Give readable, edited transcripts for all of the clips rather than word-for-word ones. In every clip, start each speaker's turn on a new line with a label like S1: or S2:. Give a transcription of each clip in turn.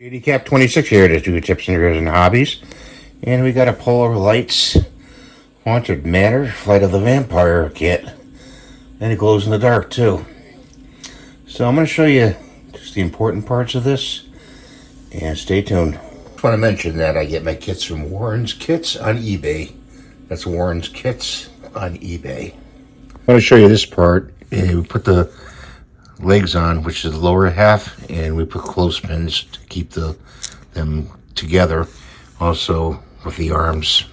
S1: JD Cap 26 here to do tips and reviews and hobbies. And we got a Polar Lights Haunted Manor Flight of the Vampire kit. And it glows in the dark too. So I'm going to show you just the important parts of this. And stay tuned. I want to mention that I get my kits from Warren's Kits on eBay. That's Warren's Kits on eBay. I want to show you this part. And we put the legs on, which is the lower half, and we put clothespins to keep them together. Also with the arms.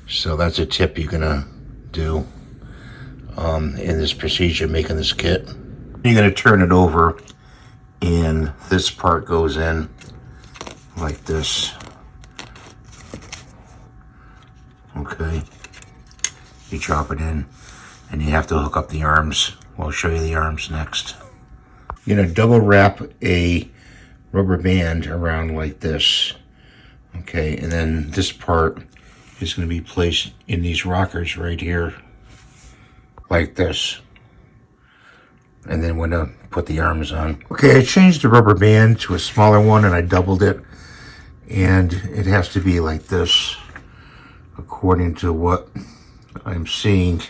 S1: So that's a tip you're gonna do in this procedure, making this kit. You're gonna turn it over, and this part goes in like this. Okay, you chop it in, and you have to hook up the arms. I'll show you the arms next. You're gonna double wrap a rubber band around like this. Okay, and then this part is gonna be placed in these rockers right here, like this. And then we're gonna put the arms on. Okay, I changed the rubber band to a smaller one and I doubled it. And it has to be like this, according to what I'm seeing.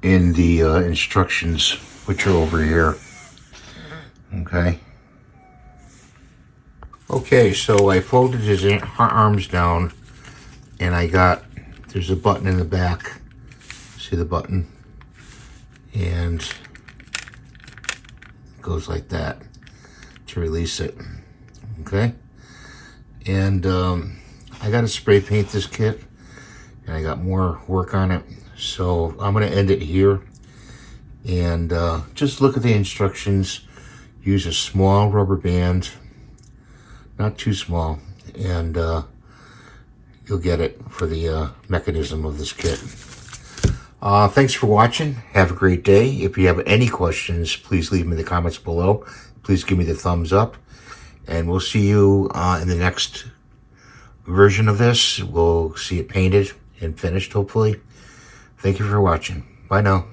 S1: In the instructions, which are over here. Okay, so I folded his arms down, and there's a button in the back. See the button? And it goes like that to release it. Okay? And I got to spray paint this kit, and I got more work on it. So I'm going to end it here, and just look at the instructions. Use a small rubber band, not too small, and you'll get it for the mechanism of this kit. Thanks for watching. Have a great day. If you have any questions, please leave them in the comments below. Please give me the thumbs up, and we'll see you in the next version of this. We'll see it painted and finished, hopefully. Thank you for watching. Bye now.